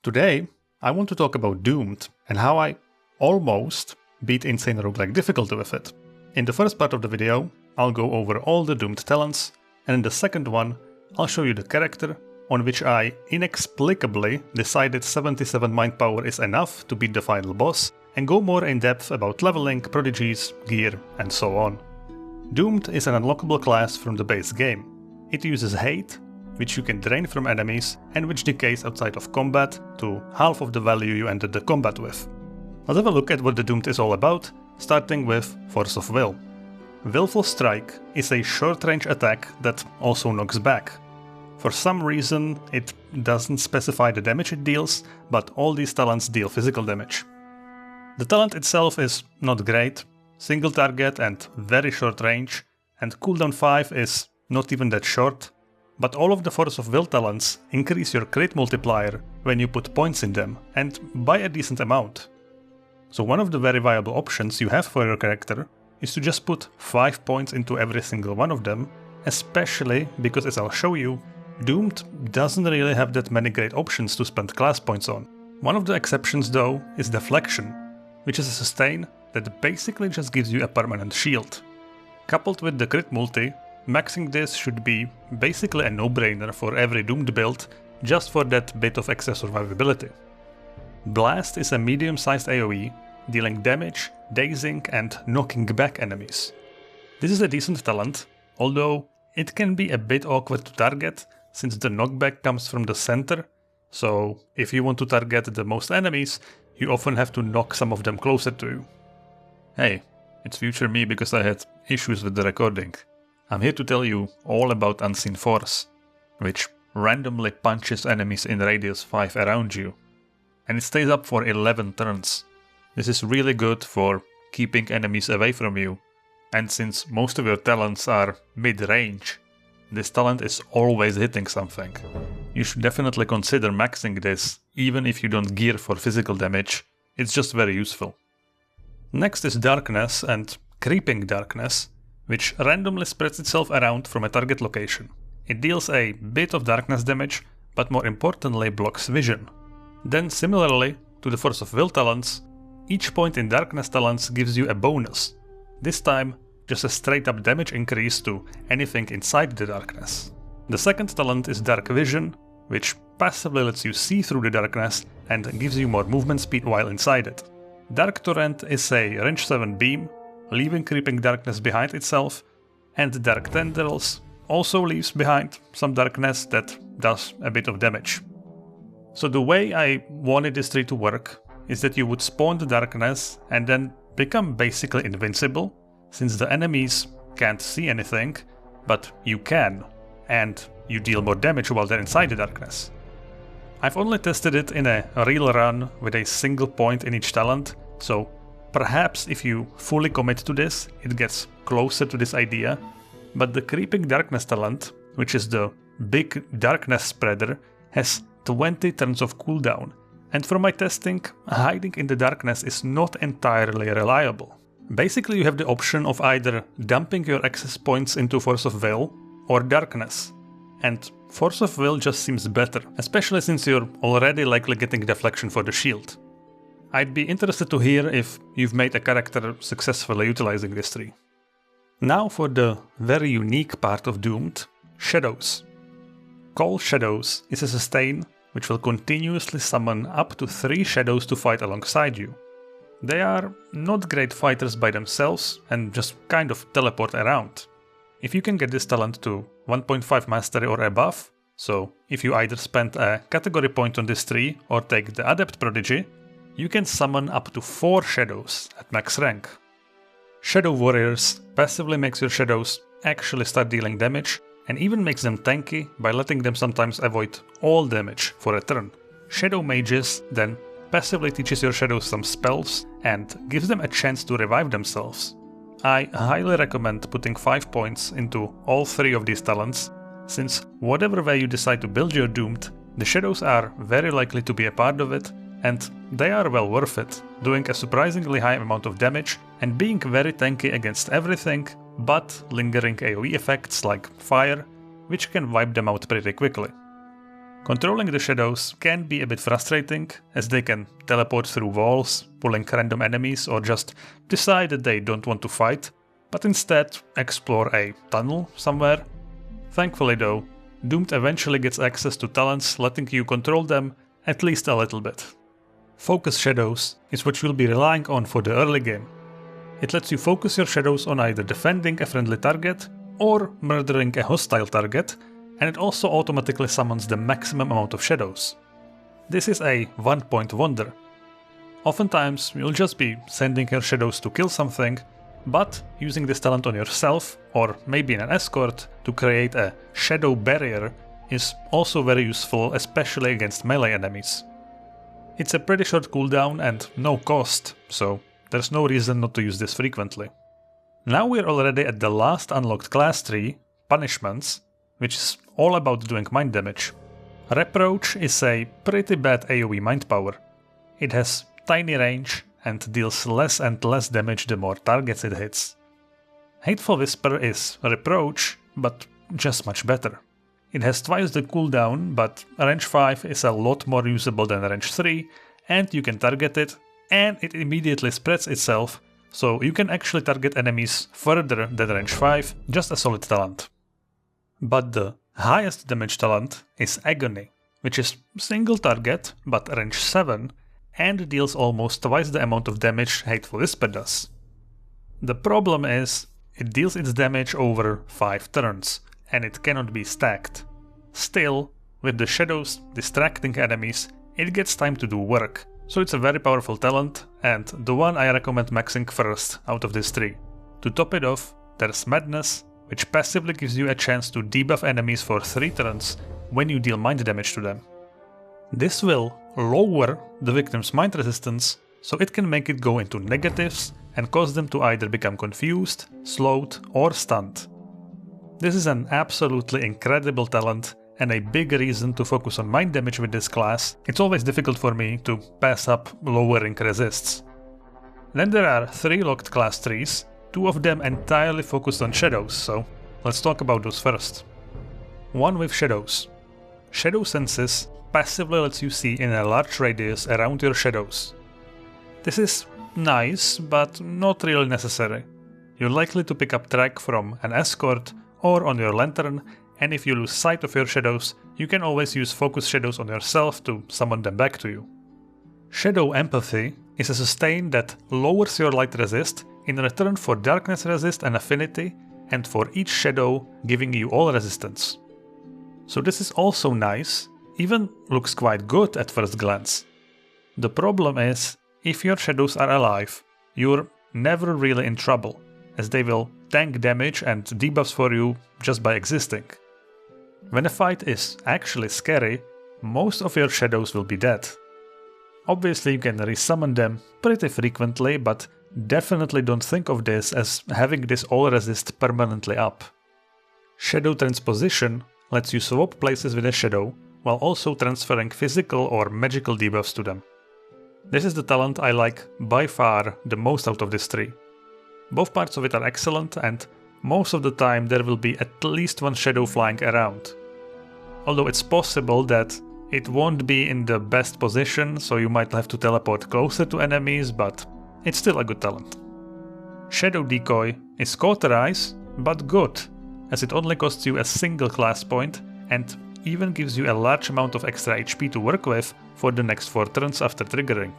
Today, I want to talk about Doomed and how I almost beat Insane Roguelike difficulty with it. In the first part of the video, I'll go over all the Doomed talents, and in the second one, I'll show you the character on which I inexplicably decided 77 mind power is enough to beat the final boss, and go more in depth about leveling, prodigies, gear, and so on. Doomed is an unlockable class from the base game. It uses hate, which you can drain from enemies and which decays outside of combat to half of the value you entered the combat with. Let's have a look at what the Doomed is all about, starting with Force of Will. Willful Strike is a short-range attack that also knocks back. For some reason, it doesn't specify the damage it deals, but all these talents deal physical damage. The talent itself is not great, single target and very short range, and cooldown 5 is not even that short, but all of the Force of Will talents increase your crit multiplier when you put points in them, and by a decent amount. So one of the very viable options you have for your character is to just put 5 points into every single one of them, especially because, as I'll show you, Doomed doesn't really have that many great options to spend class points on. One of the exceptions though is Deflection, which is a sustain that basically just gives you a permanent shield. Coupled with the crit multi, maxing this should be basically a no-brainer for every Doomed build, just for that bit of extra survivability. Blast is a medium-sized AoE, dealing damage, dazing and knocking back enemies. This is a decent talent, although it can be a bit awkward to target since the knockback comes from the center, so if you want to target the most enemies, you often have to knock some of them closer to you. Hey, it's future me because I had issues with the recording. I'm here to tell you all about Unseen Force, which randomly punches enemies in radius 5 around you, and it stays up for 11 turns. This is really good for keeping enemies away from you, and since most of your talents are mid-range, this talent is always hitting something. You should definitely consider maxing this, even if you don't gear for physical damage, it's just very useful. Next is Darkness and Creeping Darkness, which randomly spreads itself around from a target location. It deals a bit of darkness damage, but more importantly blocks vision. Then similarly to the Force of Will talents, each point in Darkness talents gives you a bonus. This time, just a straight up damage increase to anything inside the darkness. The second talent is Dark Vision, which passively lets you see through the darkness and gives you more movement speed while inside it. Dark Torrent is a range 7 beam, leaving Creeping Darkness behind itself, and Dark Tendrils also leaves behind some darkness that does a bit of damage. So the way I wanted this tree to work is that you would spawn the darkness and then become basically invincible, since the enemies can't see anything, but you can, and you deal more damage while they're inside the darkness. I've only tested it in a real run with a single point in each talent, so perhaps if you fully commit to this, it gets closer to this idea, but the Creeping Darkness talent, which is the big darkness spreader, has 20 turns of cooldown, and from my testing, hiding in the darkness is not entirely reliable. Basically you have the option of either dumping your access points into Force of Will or Darkness, and Force of Will just seems better, especially since you're already likely getting Deflection for the shield. I'd be interested to hear if you've made a character successfully utilizing this tree. Now for the very unique part of Doomed, Shadows. Call Shadows is a sustain which will continuously summon up to 3 shadows to fight alongside you. They are not great fighters by themselves and just kind of teleport around. If you can get this talent to 1.5 mastery or above, so if you either spend a category point on this tree or take the Adept Prodigy, you can summon up to 4 shadows at max rank. Shadow Warriors passively makes your shadows actually start dealing damage, and even makes them tanky by letting them sometimes avoid all damage for a turn. Shadow Mages then passively teaches your shadows some spells and gives them a chance to revive themselves. I highly recommend putting 5 points into all 3 of these talents, since whatever way you decide to build your Doomed, the shadows are very likely to be a part of it, and they are well worth it, doing a surprisingly high amount of damage and being very tanky against everything but lingering AoE effects like fire, which can wipe them out pretty quickly. Controlling the shadows can be a bit frustrating, as they can teleport through walls, pulling random enemies, or just decide that they don't want to fight, but instead explore a tunnel somewhere. Thankfully though, Doomed eventually gets access to talents letting you control them at least a little bit. Focus Shadows is what you'll be relying on for the early game. It lets you focus your shadows on either defending a friendly target or murdering a hostile target, and it also automatically summons the maximum amount of shadows. This is a one-point wonder. Oftentimes you'll just be sending your shadows to kill something, but using this talent on yourself, or maybe in an escort, to create a shadow barrier is also very useful, especially against melee enemies. It's a pretty short cooldown and no cost, so there's no reason not to use this frequently. Now we're already at the last unlocked class tree, Punishments, which is all about doing mind damage. Reproach is a pretty bad AoE mind power. It has tiny range and deals less and less damage the more targets it hits. Hateful Whisper is Reproach, but just much better. It has twice the cooldown, but range 5 is a lot more usable than range 3, and you can target it, and it immediately spreads itself, so you can actually target enemies further than range 5, just a solid talent. But the highest damage talent is Agony, which is single target but range 7 and deals almost twice the amount of damage Hateful Whisper does. The problem is, it deals its damage over 5 turns, and it cannot be stacked. Still, with the shadows distracting enemies, it gets time to do work, so it's a very powerful talent and the one I recommend maxing first out of these 3. To top it off, there's Madness, which passively gives you a chance to debuff enemies for 3 turns when you deal mind damage to them. This will lower the victim's mind resistance, so it can make it go into negatives and cause them to either become confused, slowed, or stunned. This is an absolutely incredible talent and a big reason to focus on mind damage with this class. It's always difficult for me to pass up lowering resists. Then there are 3 locked class trees, 2 of them entirely focused on shadows, so let's talk about those first. One with shadows. Shadow Senses passively lets you see in a large radius around your shadows. This is nice, but not really necessary. You're likely to pick up track from an escort or on your lantern, and if you lose sight of your shadows, you can always use focus shadows on yourself to summon them back to you. Shadow Empathy is a sustain that lowers your light resist in return for darkness resist and affinity, and for each shadow giving you all resistance. So this is also nice, even looks quite good at first glance. The problem is, if your shadows are alive, you're never really in trouble, as they will tank damage and debuffs for you just by existing. When a fight is actually scary, most of your shadows will be dead. Obviously you can resummon them pretty frequently, but definitely don't think of this as having this all resist permanently up. Shadow Transposition lets you swap places with a shadow, while also transferring physical or magical debuffs to them. This is the talent I like by far the most out of these 3. Both parts of it are excellent, and most of the time there will be at least one shadow flying around. Although it's possible that it won't be in the best position, so you might have to teleport closer to enemies, but it's still a good talent. Shadow Decoy is Cauterize, but good, as it only costs you a single class point and even gives you a large amount of extra HP to work with for the next 4 turns after triggering.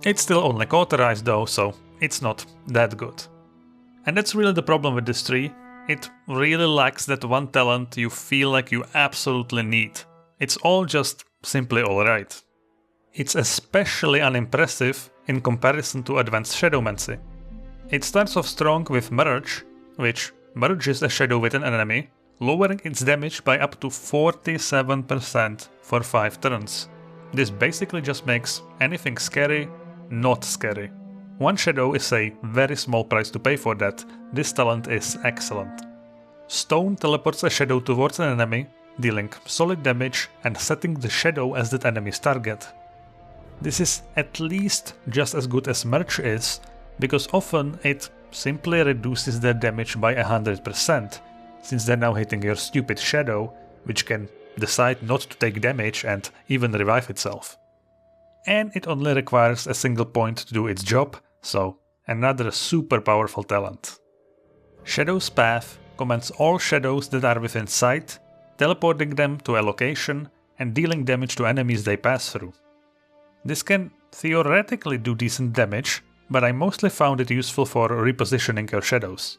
It's still only Cauterize though, so it's not that good. And that's really the problem with this tree. It really lacks that one talent you feel like you absolutely need. It's all just simply alright. It's especially unimpressive in comparison to advanced Shadowmancy. It starts off strong with Merge, which merges a shadow with an enemy, lowering its damage by up to 47% for 5 turns. This basically just makes anything scary not scary. One shadow is a very small price to pay for that. This talent is excellent. Stone teleports a shadow towards an enemy, dealing solid damage and setting the shadow as that enemy's target. This is at least just as good as Merge is, because often it simply reduces their damage by 100%, since they're now hitting your stupid shadow, which can decide not to take damage and even revive itself. And it only requires a single point to do its job, so another super powerful talent. Shadow's Path commands all shadows that are within sight, teleporting them to a location and dealing damage to enemies they pass through. This can theoretically do decent damage, but I mostly found it useful for repositioning your shadows.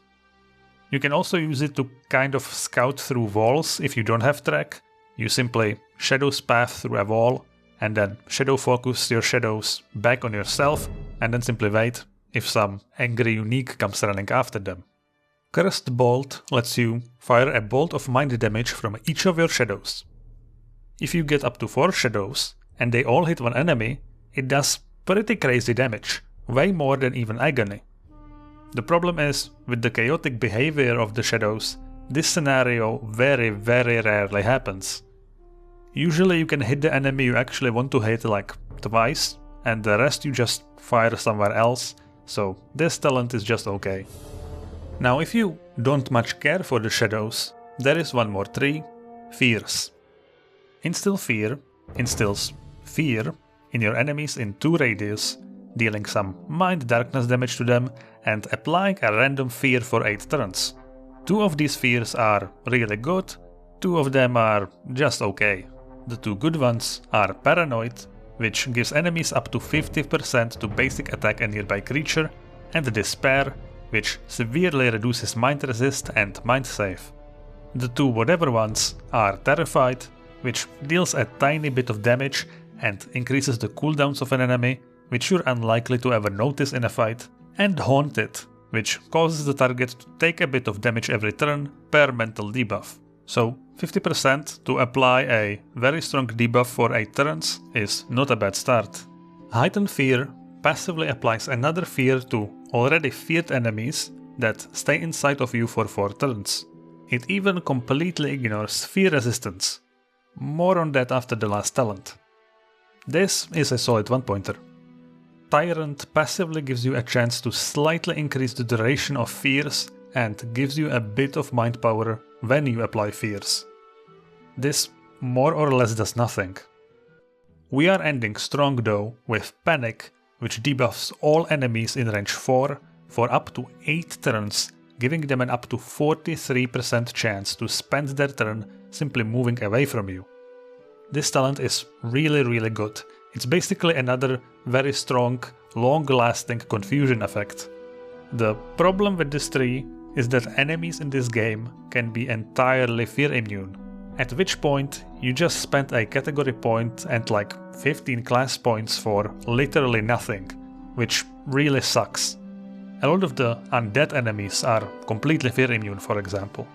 You can also use it to kind of scout through walls if you don't have track. You simply Shadow's Path through a wall, and then shadow focus your shadows back on yourself, and then simply wait if some angry unique comes running after them. Cursed Bolt lets you fire a bolt of mind damage from each of your shadows. If you get up to 4 shadows, and they all hit one enemy, it does pretty crazy damage, way more than even Agony. The problem is, with the chaotic behavior of the shadows, this scenario very rarely happens. Usually you can hit the enemy you actually want to hit like twice, and the rest you just fire somewhere else, so this talent is just okay. Now if you don't much care for the shadows, there is one more tree, Fears. Instill Fear instills fear in your enemies in 2 radius, dealing some mind darkness damage to them and applying a random fear for 8 turns. 2 of these fears are really good, 2 of them are just okay. The 2 good ones are Paranoid, which gives enemies up to 50% to basic attack a nearby creature, and Despair, which severely reduces mind resist and mind save. The 2 whatever ones are Terrified, which deals a tiny bit of damage and increases the cooldowns of an enemy, which you're unlikely to ever notice in a fight, and Haunted, which causes the target to take a bit of damage every turn per mental debuff. So 50% to apply a very strong debuff for 8 turns is not a bad start. Heightened Fear passively applies another fear to already feared enemies that stay inside of you for 4 turns. It even completely ignores fear resistance. More on that after the last talent. This is a solid 1-pointer. Tyrant passively gives you a chance to slightly increase the duration of fears and gives you a bit of mind power when you apply fears. This more or less does nothing. We are ending strong though with Panic, which debuffs all enemies in range 4 for up to 8 turns, giving them an up to 43% chance to spend their turn simply moving away from you. This talent is really good. It's basically another very strong, long-lasting confusion effect. The problem with this tree is that enemies in this game can be entirely fear immune, at which point you just spent a category point and like 15 class points for literally nothing, which really sucks. A lot of the undead enemies are completely fear immune, for example.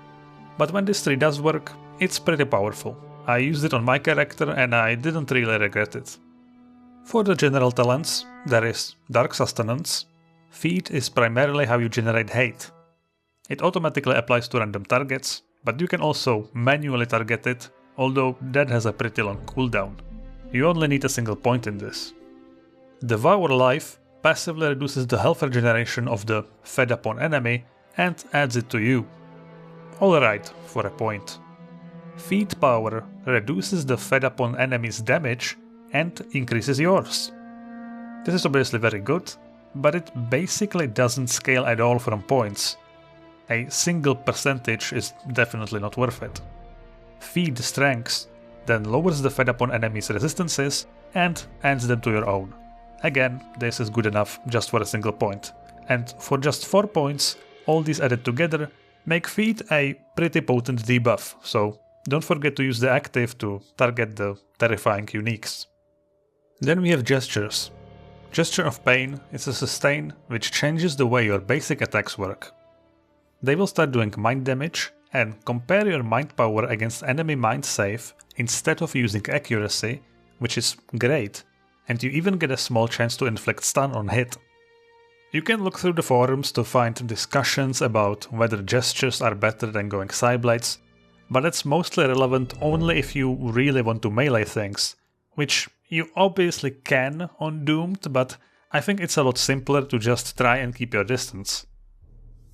But when this tree does work, it's pretty powerful. I used it on my character and I didn't really regret it. For the general talents, there is Dark Sustenance. Feed is primarily how you generate hate. It automatically applies to random targets, but you can also manually target it, although that has a pretty long cooldown. You only need a single point in this. Devour Life passively reduces the health regeneration of the fed upon enemy and adds it to you. Alright, for a point. Feed Power reduces the fed upon enemy's damage and increases yours. This is obviously very good, but it basically doesn't scale at all from points. A single percentage is definitely not worth it. Feed Strengths then lowers the fed upon enemies' resistances and adds them to your own. Again, this is good enough just for a single point, and for just 4 points, all these added together make Feed a pretty potent debuff, so don't forget to use the active to target the terrifying uniques. Then we have Gestures. Gesture of Pain is a sustain which changes the way your basic attacks work. They will start doing mind damage and compare your mind power against enemy mind save instead of using accuracy, which is great, and you even get a small chance to inflict stun on hit. You can look through the forums to find discussions about whether gestures are better than going Psyblades, but it's mostly relevant only if you really want to melee things, which you obviously can on Doomed, but I think it's a lot simpler to just try and keep your distance.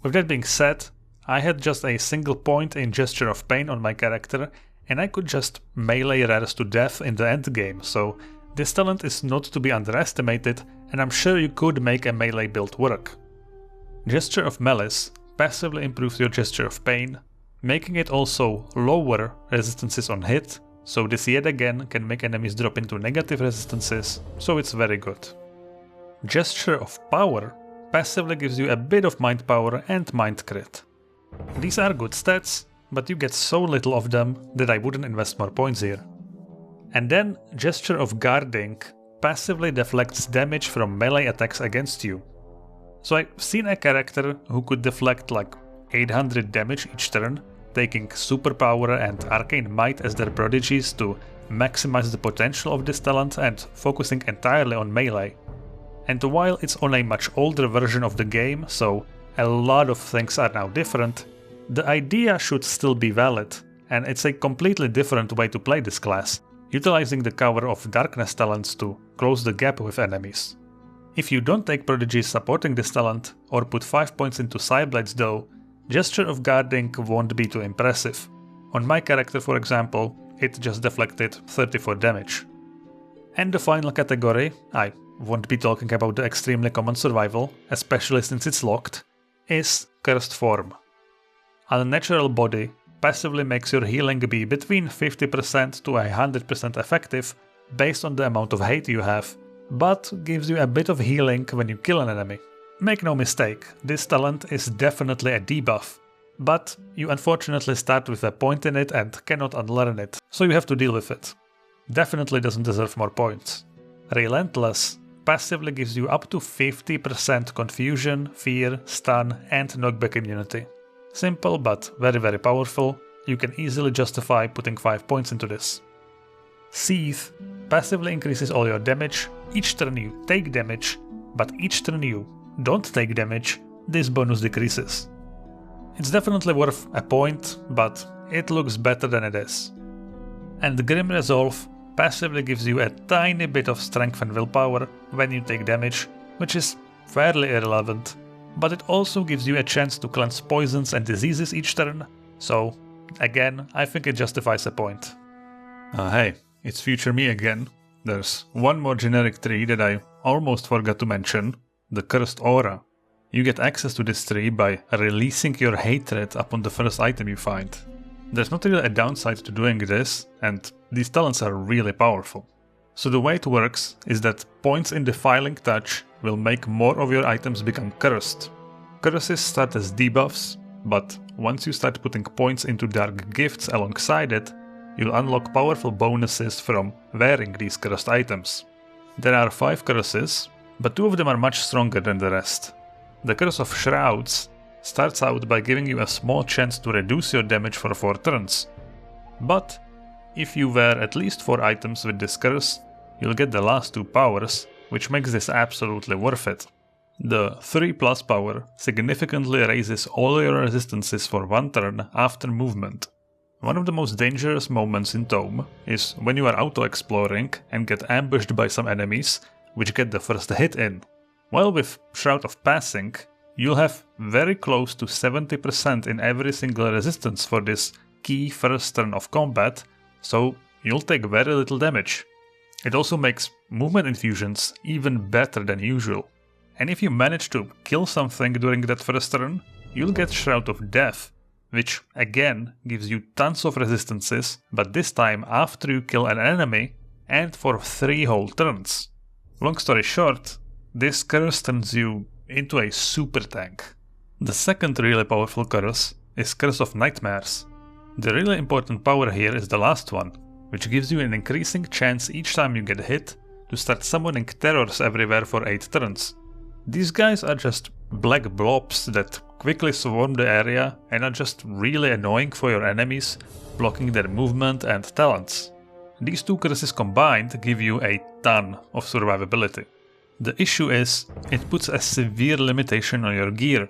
With that being said, I had just a single point in Gesture of Pain on my character, and I could just melee rares to death in the endgame, so this talent is not to be underestimated, and I'm sure you could make a melee build work. Gesture of Malice passively improves your Gesture of Pain, making it also lower resistances on hit, so this yet again can make enemies drop into negative resistances, so it's very good. Gesture of Power passively gives you a bit of Mind Power and Mind Crit. These are good stats, but you get so little of them that I wouldn't invest more points here. And then Gesture of Guarding passively deflects damage from melee attacks against you. So I've seen a character who could deflect like 800 damage each turn, taking Superpower and Arcane Might as their prodigies to maximize the potential of this talent and focusing entirely on melee. And while it's on a much older version of the game, so a lot of things are now different, the idea should still be valid, and it's a completely different way to play this class, utilizing the cover of Darkness talents to close the gap with enemies. If you don't take prodigies supporting this talent, or put 5 points into Psyblades though, Gesture of Guarding won't be too impressive. On my character, for example, it just deflected 34 damage. And the final category, I won't be talking about the extremely common survival, especially since it's locked, is Cursed Form. Unnatural Body passively makes your healing be between 50% to 100% effective based on the amount of hate you have, but gives you a bit of healing when you kill an enemy. Make no mistake, this talent is definitely a debuff, but you unfortunately start with a point in it and cannot unlearn it, so you have to deal with it. Definitely doesn't deserve more points. Relentless passively gives you up to 50% confusion, fear, stun and knockback immunity. Simple but very powerful, you can easily justify putting 5 points into this. Seethe passively increases all your damage, each turn you take damage, but each turn you don't take damage, this bonus decreases. It's definitely worth a point, but it looks better than it is. And Grim Resolve passively gives you a tiny bit of strength and willpower when you take damage, which is fairly irrelevant, but it also gives you a chance to cleanse poisons and diseases each turn, so again, I think it justifies a point. Hey, it's future me again. There's one more generic tree that I almost forgot to mention, the Cursed Aura. You get access to this tree by releasing your hatred upon the first item you find. There's not really a downside to doing this, and these talents are really powerful. So the way it works is that points in Defiling Touch will make more of your items become cursed. Curses start as debuffs, but once you start putting points into Dark Gifts alongside it, you'll unlock powerful bonuses from wearing these cursed items. There are 5 curses, but 2 of them are much stronger than the rest. The Curse of Shrouds starts out by giving you a small chance to reduce your damage for 4 turns. But if you wear at least 4 items with this curse, you'll get the last 2 powers, which makes this absolutely worth it. The 3+ power significantly raises all your resistances for 1 turn after movement. One of the most dangerous moments in Tome is when you are auto-exploring and get ambushed by some enemies, which get the first hit in. While with Shroud of Passing, you'll have very close to 70% in every single resistance for this key first turn of combat, so you'll take very little damage. It also makes movement infusions even better than usual. And if you manage to kill something during that first turn, you'll get Shroud of Death, which again gives you tons of resistances, but this time after you kill an enemy and for 3 whole turns. Long story short, this curse turns you into a super tank. The second really powerful curse is Curse of Nightmares. The really important power here is the last one, which gives you an increasing chance each time you get hit to start summoning terrors everywhere for 8 turns. These guys are just black blobs that quickly swarm the area and are just really annoying for your enemies, blocking their movement and talents. These 2 curses combined give you a ton of survivability. The issue is, it puts a severe limitation on your gear.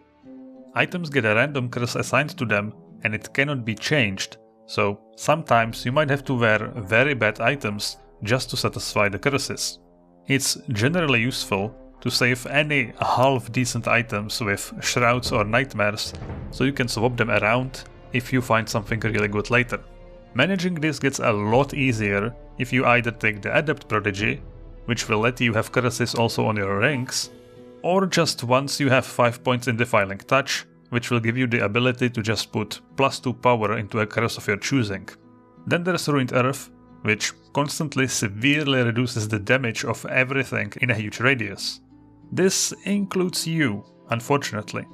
Items get a random curse assigned to them and it cannot be changed, so sometimes you might have to wear very bad items just to satisfy the curses. It's generally useful to save any half-decent items with Shrouds or Nightmares, so you can swap them around if you find something really good later. Managing this gets a lot easier if you either take the Adept Prodigy, which will let you have curses also on your ranks, or just once you have 5 points in Defiling Touch, which will give you the ability to just put +2 power into a curse of your choosing. Then there's Ruined Earth, which constantly severely reduces the damage of everything in a huge radius. This includes you, unfortunately.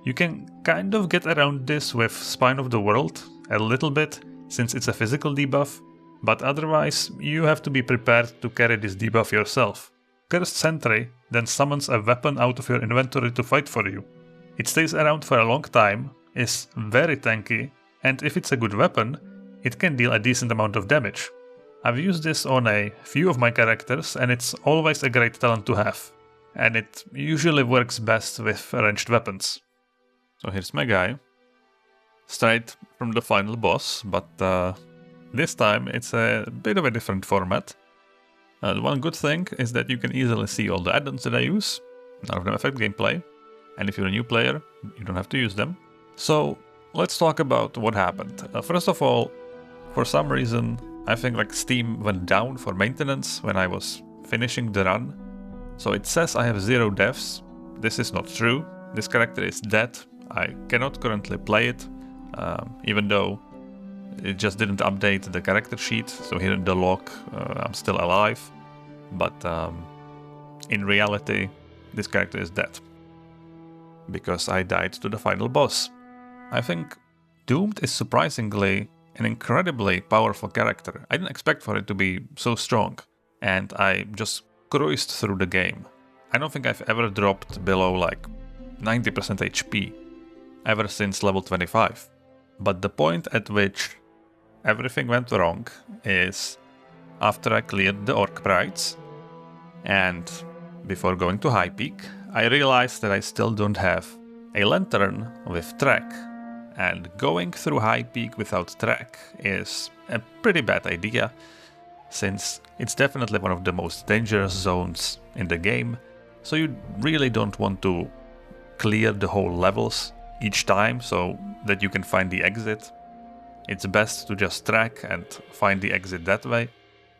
You can kind of get around this with Spine of the World a little bit, since it's a physical debuff, but otherwise you have to be prepared to carry this debuff yourself. Cursed Sentry then summons a weapon out of your inventory to fight for you. It stays around for a long time, is very tanky, and if it's a good weapon, it can deal a decent amount of damage. I've used this on a few of my characters, and it's always a great talent to have, and it usually works best with ranged weapons. So here's my guy, straight from the final boss, but this time it's a bit of a different format. The one good thing is that you can easily see all the add-ons that I use, none of them affect gameplay, and if you're a new player, you don't have to use them. So let's talk about what happened. First of all, for some reason, I think like Steam went down for maintenance when I was finishing the run. So it says I have 0 deaths. This is not true. This character is dead. I cannot currently play it, even though it just didn't update the character sheet. So here in the log, I'm still alive. But in reality, this character is dead, because I died to the final boss. I think Doomed is surprisingly an incredibly powerful character. I didn't expect for it to be so strong, and I just cruised through the game. I don't think I've ever dropped below like 90% HP ever since level 25. But the point at which everything went wrong is after I cleared the Orc Prides, and before going to High Peak, I realized that I still don't have a lantern with track. And going through High Peak without track is a pretty bad idea, since it's definitely one of the most dangerous zones in the game, so you really don't want to clear the whole levels each time so that you can find the exit. It's best to just track and find the exit that way,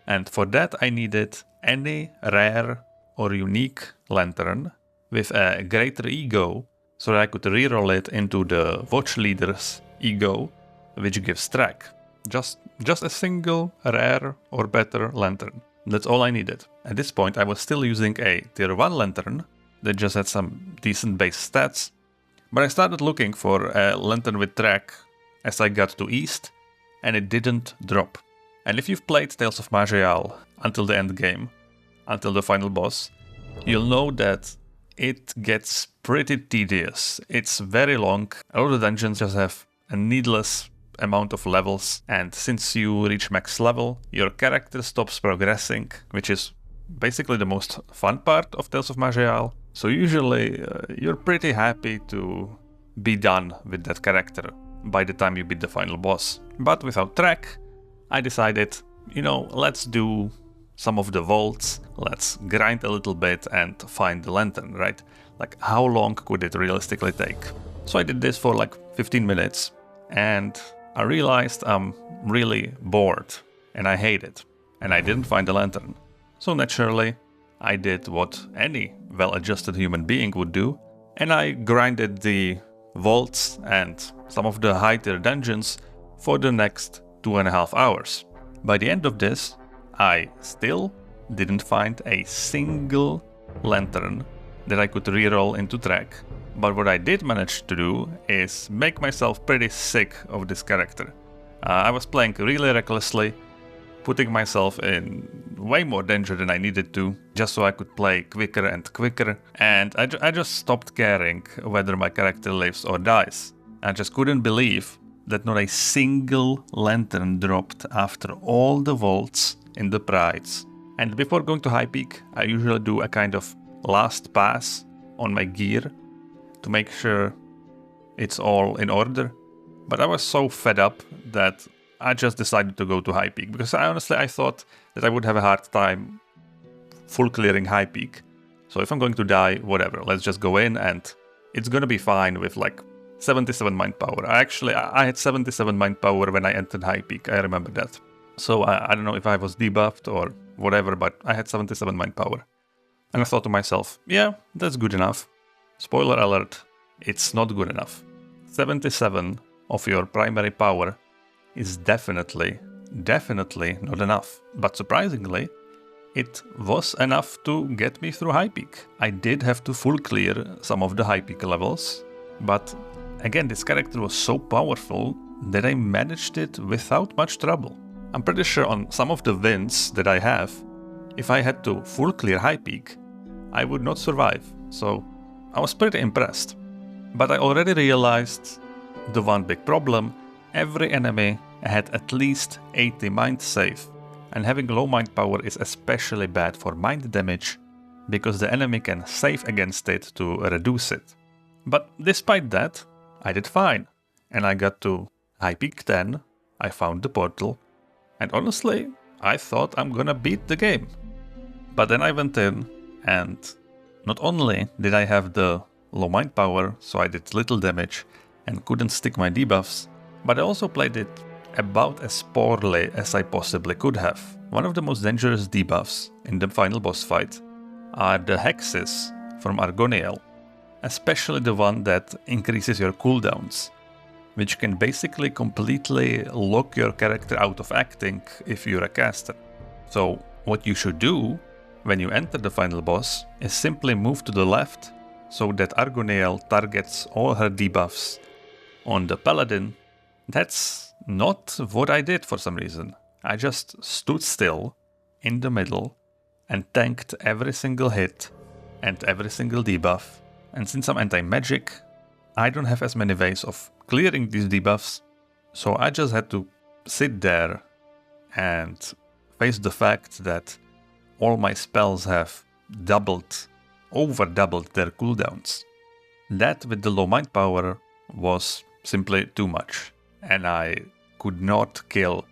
and for that I needed any rare or unique lantern with a greater ego, so that I could reroll it into the Watch Leader's ego, which gives track. Just a single rare or better lantern. That's all I needed. At this point I was still using a tier 1 lantern that just had some decent base stats, but I started looking for a lantern with track as I got to East, and it didn't drop. And if you've played Tales of Maj'Eyal until the end game, until the final boss, you'll know that it gets pretty tedious. It's very long. All the dungeons just have a needless amount of levels, and since you reach max level, your character stops progressing, which is basically the most fun part of Tales of Maj'Eyal. So usually you're pretty happy to be done with that character by the time you beat the final boss. But without track, I decided, you know, let's do some of the vaults, let's grind a little bit and find the lantern, right? Like, how long could it realistically take? So I did this for like 15 minutes, and I realized I'm really bored, and I hate it, and I didn't find the lantern. So naturally, I did what any well-adjusted human being would do, and I grinded the vaults and some of the high-tier dungeons for the next 2.5 hours. By the end of this, I still didn't find a single lantern that I could reroll into track, but what I did manage to do is make myself pretty sick of this character. I was playing really recklessly, putting myself in way more danger than I needed to, just so I could play quicker and quicker, and I just stopped caring whether my character lives or dies. I just couldn't believe that not a single lantern dropped after all the vaults in the prides. And before going to High Peak, I usually do a kind of last pass on my gear to make sure it's all in order. But I was so fed up that I just decided to go to High Peak, because I thought that I would have a hard time full clearing High Peak. So if I'm going to die, whatever, let's just go in and it's gonna be fine with like 77 mind power. I had 77 mind power when I entered high peak, I remember that. So I don't know if I was debuffed or whatever, but I had 77 mind power. And I thought to myself, yeah, that's good enough. Spoiler alert, it's not good enough. 77 of your primary power is definitely not enough. But surprisingly, it was enough to get me through high peak. I did have to full clear some of the high peak levels, but again, this character was so powerful that I managed it without much trouble. I'm pretty sure on some of the wins that I have, if I had to full clear high peak, I would not survive, so I was pretty impressed. But I already realized the one big problem: every enemy had at least 80 mind save, and having low mind power is especially bad for mind damage, because the enemy can save against it to reduce it. But despite that, I did fine, and I got to high peak 10, I found the portal, and honestly, I thought I'm gonna beat the game. But then I went in, and not only did I have the low mind power, so I did little damage and couldn't stick my debuffs, but I also played it about as poorly as I possibly could have. One of the most dangerous debuffs in the final boss fight are the hexes from Maj'Eyal, especially the one that increases your cooldowns, which can basically completely lock your character out of acting if you're a caster. So what you should do when you enter the final boss is simply move to the left so that Maj'Eyal targets all her debuffs on the paladin. That's not what I did for some reason. I just stood still in the middle and tanked every single hit and every single debuff. And since I'm anti-magic, I don't have as many ways of clearing these debuffs, so I just had to sit there and face the fact that all my spells have over doubled their cooldowns. That with the low mind power was simply too much, and I could not kill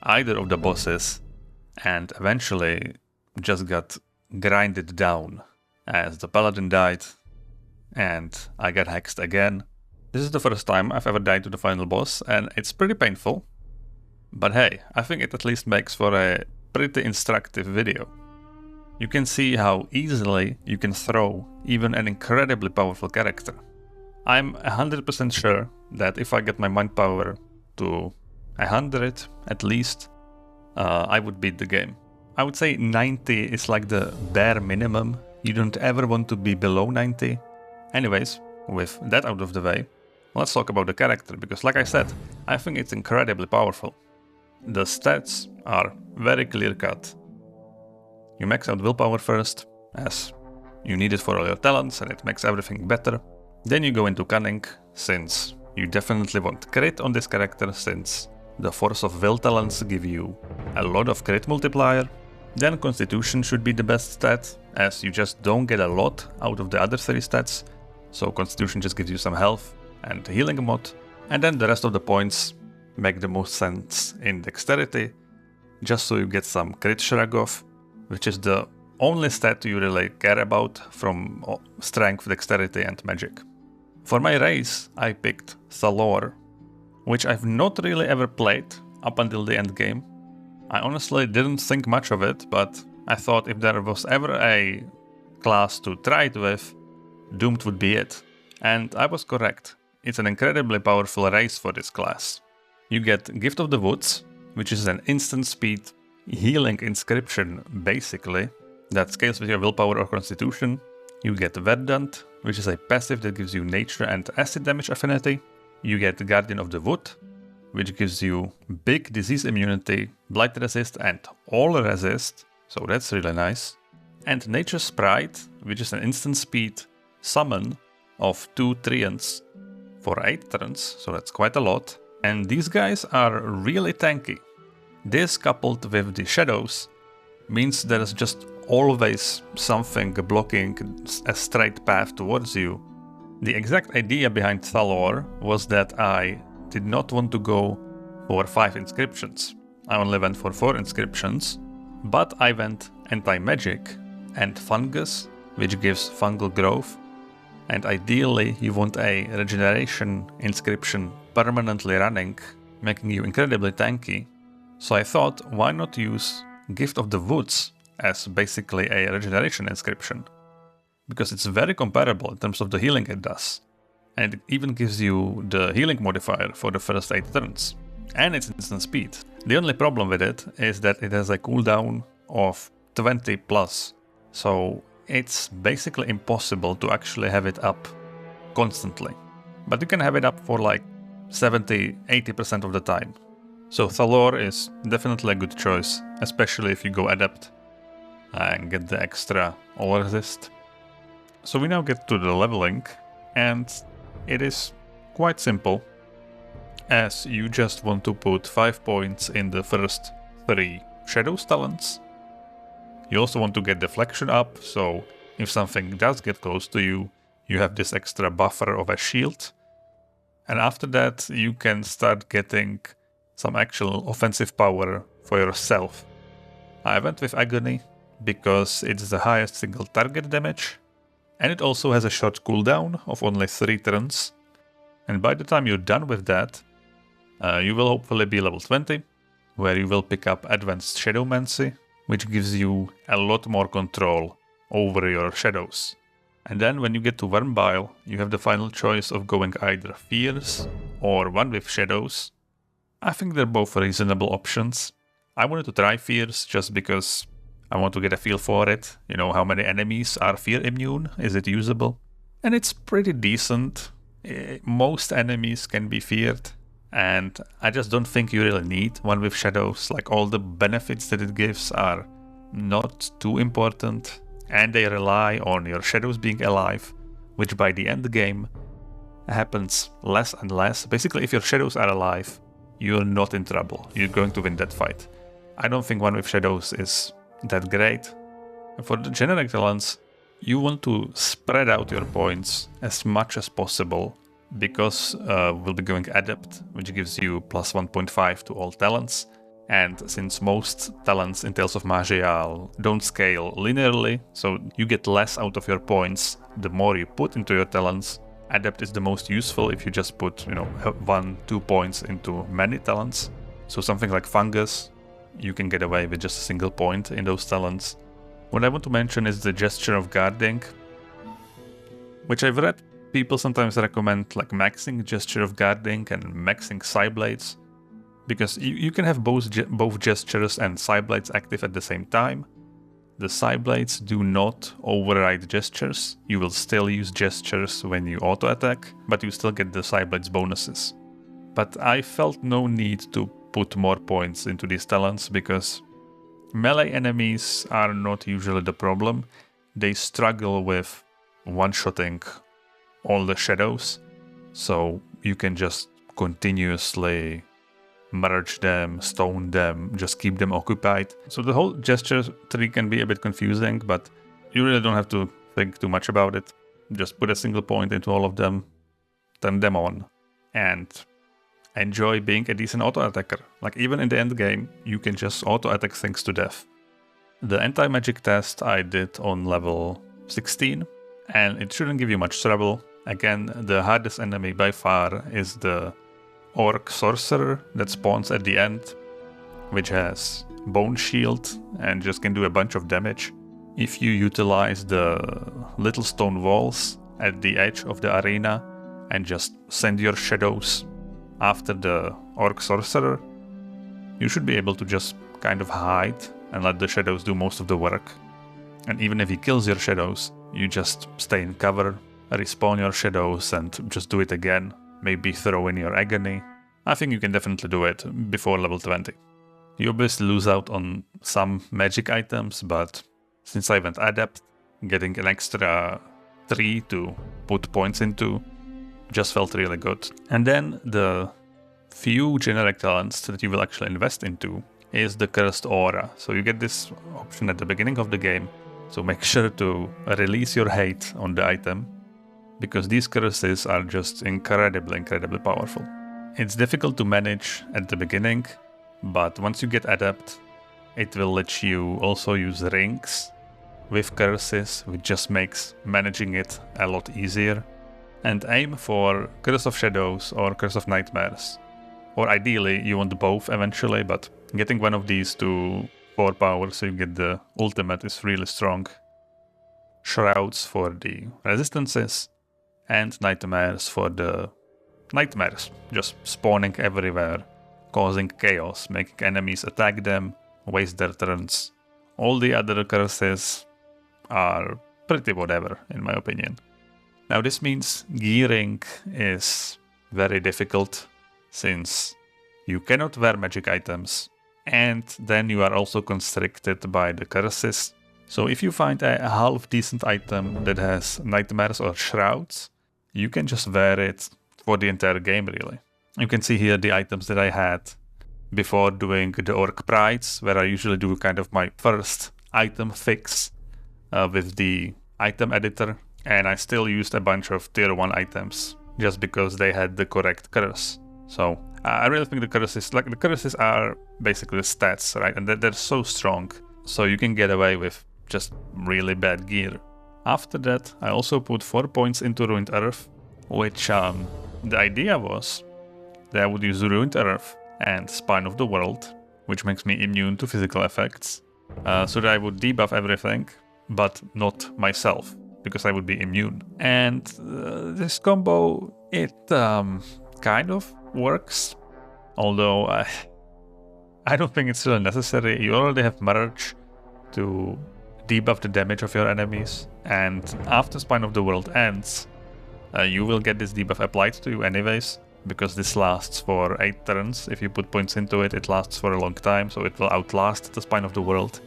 either of the bosses, and eventually just got grinded down as the paladin died and I got hexed again. This is the first time I've ever died to the final boss, and it's pretty painful. But hey, I think it at least makes for a pretty instructive video. You can see how easily you can throw even an incredibly powerful character. I'm 100% sure that if I get my mind power to 100 at least, I would beat the game. I would say 90 is like the bare minimum. You don't ever want to be below 90. Anyways, with that out of the way, let's talk about the character, because like I said, I think it's incredibly powerful. The stats are very clear-cut. You max out willpower first, as you need it for all your talents and it makes everything better. Then you go into cunning, since you definitely want crit on this character, since the force of will talents give you a lot of crit multiplier. Then constitution should be the best stat, as you just don't get a lot out of the other 3 stats, so constitution just gives you some health and healing mod. And then the rest of the points make the most sense in dexterity, just so you get some crit shrug off, which is the only stat you really care about from strength, dexterity and magic. For my race, I picked Thalor, which I've not really ever played up until the end game. I honestly didn't think much of it, but I thought if there was ever a class to try it with, Doomed would be it. And I was correct. It's an incredibly powerful race for this class. You get Gift of the Woods, which is an instant speed healing inscription, basically, that scales with your willpower or constitution. You get Verdant, which is a passive that gives you nature and acid damage affinity. You get Guardian of the Wood, which gives you big disease immunity, blight resist and all resist, so that's really nice. And Nature Sprite, which is an instant speed summon of 2 treants for 8 turns, so that's quite a lot. And these guys are really tanky. This coupled with the shadows means there's just always something blocking a straight path towards you. The exact idea behind Thalor was that I did not want to go for 5 inscriptions. I only went for 4 inscriptions, but I went Antimagic and Fungus, which gives fungal growth, And ideally, you want a regeneration inscription permanently running, making you incredibly tanky. So I thought, why not use Gift of the Woods as basically a regeneration inscription? Because it's very comparable in terms of the healing it does. And it even gives you the healing modifier for the first 8 turns. And it's instant speed. The only problem with it is that it has a cooldown of 20 plus. So it's basically impossible to actually have it up constantly. But you can have it up for like 70-80% of the time. So Thalor is definitely a good choice, especially if you go Adept and get the extra all resist. So we now get to the leveling, and it is quite simple, as you just want to put 5 points in the first 3 Shadows talents. You also want to get deflection up, so if something does get close to you, you have this extra buffer of a shield. And after that, you can start getting some actual offensive power for yourself. I went with Agony because it's the highest single target damage, and it also has a short cooldown of only 3 turns. And by the time you're done with that, you will hopefully be level 20, where you will pick up Advanced Shadowmancy, which gives you a lot more control over your shadows. And then when you get to Wormbile, you have the final choice of going either Fierce or one with Shadows. I think they're both reasonable options. I wanted to try Fierce just because I want to get a feel for it. You know, how many enemies are fear immune? Is it usable? And it's pretty decent. Most enemies can be feared. And I just don't think you really need one with Shadows. Like, all the benefits that it gives are not too important. And they rely on your Shadows being alive, which by the end game happens less and less. Basically, if your Shadows are alive, you're not in trouble. You're going to win that fight. I don't think one with Shadows is that great. And for the generic talents, you want to spread out your points as much as possible, because we'll be going Adept, which gives you plus 1.5 to all talents. And since most talents in Tales of Maj'Eyal don't scale linearly, so you get less out of your points the more you put into your talents, Adept is the most useful if you just put, 1-2 points into many talents. So something like Fungus, you can get away with just a single point in those talents. What I want to mention is the Gesture of Guarding, which I've read people sometimes recommend like maxing Gesture of Guarding and maxing Psyblades, because you can have both gestures and Psyblades active at the same time. The Psyblades do not override gestures. You will still use gestures when you auto-attack, but you still get the Psyblades bonuses. But I felt no need to put more points into these talents, because melee enemies are not usually the problem. They struggle with one-shotting all the shadows, so you can just continuously merge them, stone them, just keep them occupied. So the whole gesture tree can be a bit confusing, but you really don't have to think too much about it. Just put a single point into all of them, turn them on, and enjoy being a decent auto-attacker. Like, even in the end game, you can just auto-attack things to death. The Antimagic test I did on level 16, and it shouldn't give you much trouble. Again, the hardest enemy by far is the Orc Sorcerer that spawns at the end, which has Bone Shield and just can do a bunch of damage. If you utilize the little stone walls at the edge of the arena and just send your shadows after the Orc Sorcerer, you should be able to just kind of hide and let the shadows do most of the work. And even if he kills your shadows, you just stay in cover, respawn your shadows and just do it again. Maybe throw in your Agony. I think you can definitely do it before level 20. You obviously lose out on some magic items, but since I went Adept, getting an extra 3 to put points into just felt really good. And then the few generic talents that you will actually invest into is the Cursed Aura. So you get this option at the beginning of the game, so make sure to release your hate on the item, because these curses are just incredibly powerful. It's difficult to manage at the beginning, but once you get Adept, it will let you also use rings with curses, which just makes managing it a lot easier. And aim for Curse of Shadows or Curse of Nightmares. Or ideally, you want both eventually, but getting one of these to 4 power so you get the ultimate is really strong. Shrouds for the resistances, and Nightmares for the nightmares, just spawning everywhere, causing chaos, making enemies attack them, waste their turns. All the other curses are pretty whatever, in my opinion. Now this means gearing is very difficult, since you cannot wear magic items, and then you are also constricted by the curses. So if you find a half decent item that has nightmares or shrouds, you can just wear it for the entire game really. You can see here the items that I had before doing the Orc Prides, where I usually do kind of my first item fix with the item editor. And I still used a bunch of tier 1 items just because they had the correct curse. So I really think the curses are basically stats, right? And they're so strong, so you can get away with just really bad gear. After that, I also put 4 points into Ruined Earth, which the idea was that I would use Ruined Earth and Spine of the World, which makes me immune to physical effects, so that I would debuff everything, but not myself, because I would be immune. And this combo, it kind of works, although I don't think it's really necessary. You already have Merge to debuff the damage of your enemies, and after Spine of the World ends, you will get this debuff applied to you anyways, because this lasts for 8 turns. If you put points into it, it lasts for a long time, so it will outlast the Spine of the World,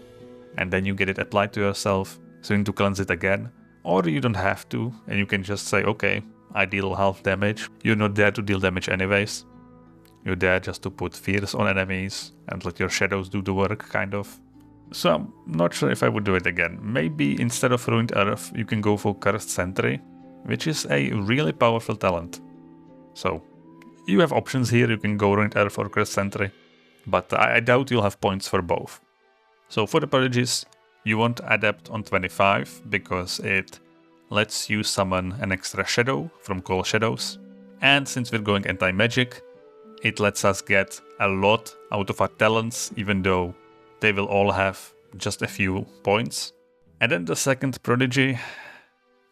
and then you get it applied to yourself, so you need to cleanse it again. Or you don't have to, and you can just say, okay, I deal half damage. You're not there to deal damage anyways. You're there just to put fears on enemies and let your shadows do the work, kind of. So I'm not sure if I would do it again. Maybe instead of Ruined Earth, you can go for Cursed Sentry, which is a really powerful talent. So you have options here. You can go Ruined Earth or Cursed Sentry, but I doubt you'll have points for both. So for the Prodigies, you want Adept on 25, because it lets you summon an extra shadow from Call Shadows. And since we're going anti-magic, it lets us get a lot out of our talents, even though they will all have just a few points. And then the second Prodigy,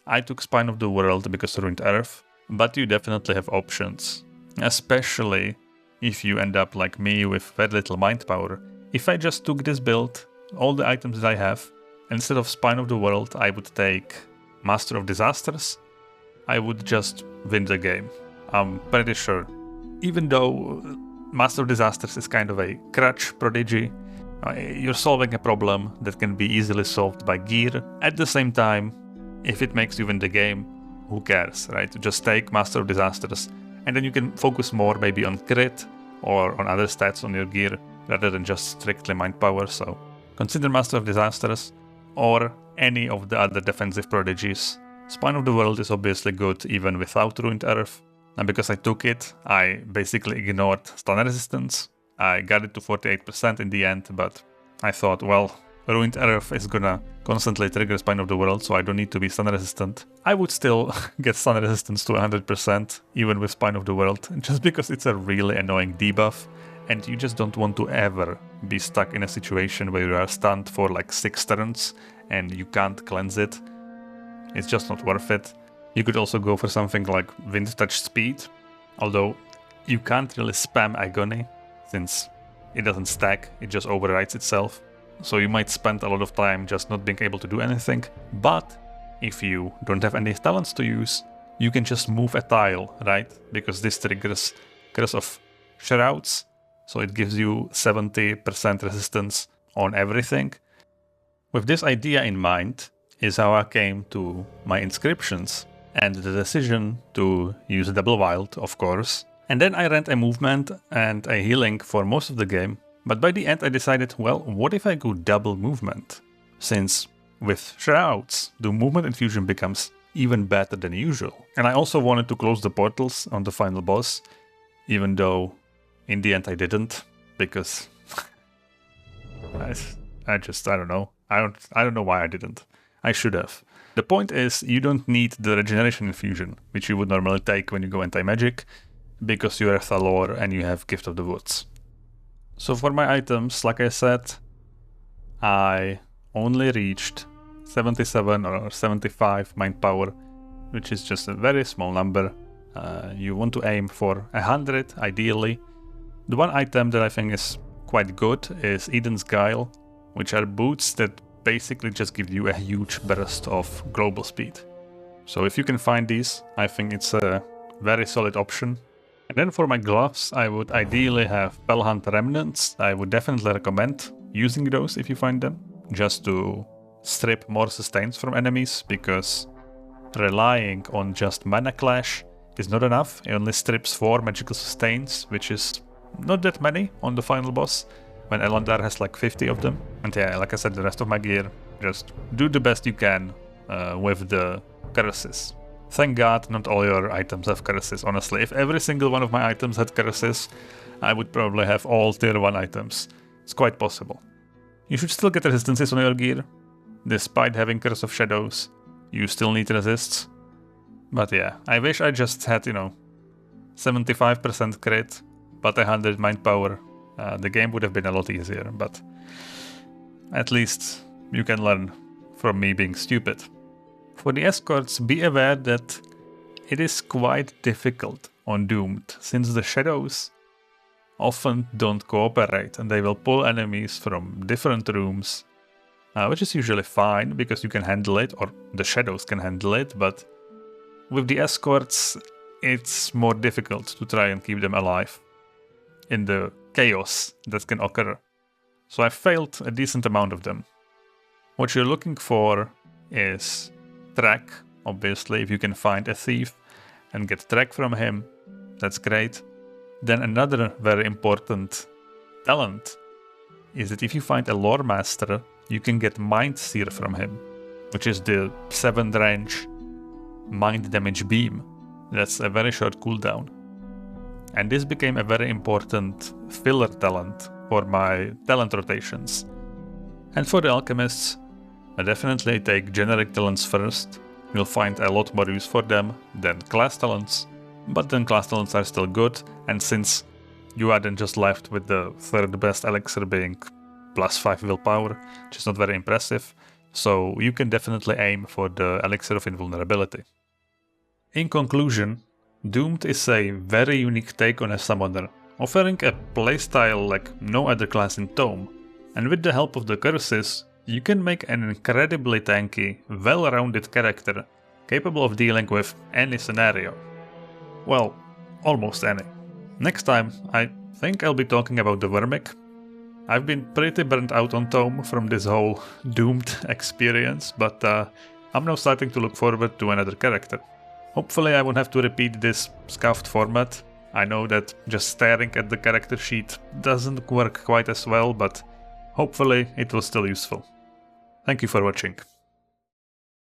I took Spine of the World because Ruined Earth, but you definitely have options. Especially if you end up like me with very little mind power. If I just took this build, all the items that I have, instead of Spine of the World, I would take Master of Disasters, I would just win the game. I'm pretty sure. Even though Master of Disasters is kind of a crutch Prodigy, you're solving a problem that can be easily solved by gear. At the same time, if it makes you win the game, who cares, right? Just take Master of Disasters, and then you can focus more maybe on crit or on other stats on your gear, rather than just strictly mind power. So consider Master of Disasters, or any of the other defensive Prodigies. Spine of the World is obviously good even without Ruined Earth, and because I took it, I basically ignored stun resistance. I got it to 48% in the end, but I thought, well, Ruined Earth is gonna constantly trigger Spine of the World, so I don't need to be stun resistant. I would still get stun resistance to 100%, even with Spine of the World, just because it's a really annoying debuff, and you just don't want to ever be stuck in a situation where you are stunned for like 6 turns and you can't cleanse it. It's just not worth it. You could also go for something like Wind Touch Speed, although you can't really spam Agony, since it doesn't stack, it just overwrites itself. So you might spend a lot of time just not being able to do anything, but if you don't have any talents to use, you can just move a tile, right? Because this triggers Curse of Shrouds, so it gives you 70% resistance on everything. With this idea in mind is how I came to my Inscriptions, and the decision to use Double Wild, of course. And then I ran a movement and a healing for most of the game, but by the end I decided, well, what if I go double movement? Since with Shrouds, the movement infusion becomes even better than usual. And I also wanted to close the portals on the final boss, even though in the end I didn't, because I don't know. I don't know why I didn't. I should have. The point is, you don't need the regeneration infusion, which you would normally take when you go Antimagic, because you are Thalor and you have Gift of the Woods. So for my items, like I said, I only reached 77 or 75 mind power, which is just a very small number. You want to aim for 100, ideally. The one item that I think is quite good is Eden's Guile, which are boots that basically just give you a huge burst of global speed. So if you can find these, I think it's a very solid option. And then for my gloves, I would ideally have Bellhunt Remnants. I would definitely recommend using those if you find them, just to strip more sustains from enemies, because relying on just Mana Clash is not enough. It only strips 4 magical sustains, which is not that many on the final boss, when Elandar has like 50 of them. And yeah, like I said, the rest of my gear, just do the best you can with the curses. Thank God not all your items have curses, honestly. If every single one of my items had curses, I would probably have all tier 1 items. It's quite possible. You should still get resistances on your gear. Despite having Curse of Shadows, you still need resists. But yeah, I wish I just had, 75% crit, but 100 mind power. The game would have been a lot easier, but at least you can learn from me being stupid. For the Escorts, be aware that it is quite difficult on Doomed, since the shadows often don't cooperate and they will pull enemies from different rooms, which is usually fine because you can handle it, or the shadows can handle it, but with the Escorts it's more difficult to try and keep them alive in the chaos that can occur. So I failed a decent amount of them. What you're looking for is track, obviously. If you can find a thief and get track from him, that's great. Then another very important talent is that if you find a lore master, you can get Mind Seer from him, which is the 7th range mind damage beam. That's a very short cooldown. And this became a very important filler talent for my talent rotations. And for the Alchemists, I definitely take generic talents first. You'll find a lot more use for them than class talents, but then class talents are still good, and since you are then just left with the 3rd best elixir being +5 willpower, which is not very impressive, so you can definitely aim for the elixir of invulnerability. In conclusion, Doomed is a very unique take on a summoner, offering a playstyle like no other class in Tome, and with the help of the curses, you can make an incredibly tanky, well-rounded character, capable of dealing with any scenario. Well, almost any. Next time, I think I'll be talking about the Vermic. I've been pretty burnt out on Tome from this whole Doomed experience, but I'm now starting to look forward to another character. Hopefully I won't have to repeat this scuffed format. I know that just staring at the character sheet doesn't work quite as well, but hopefully it was still useful. Thank you for watching.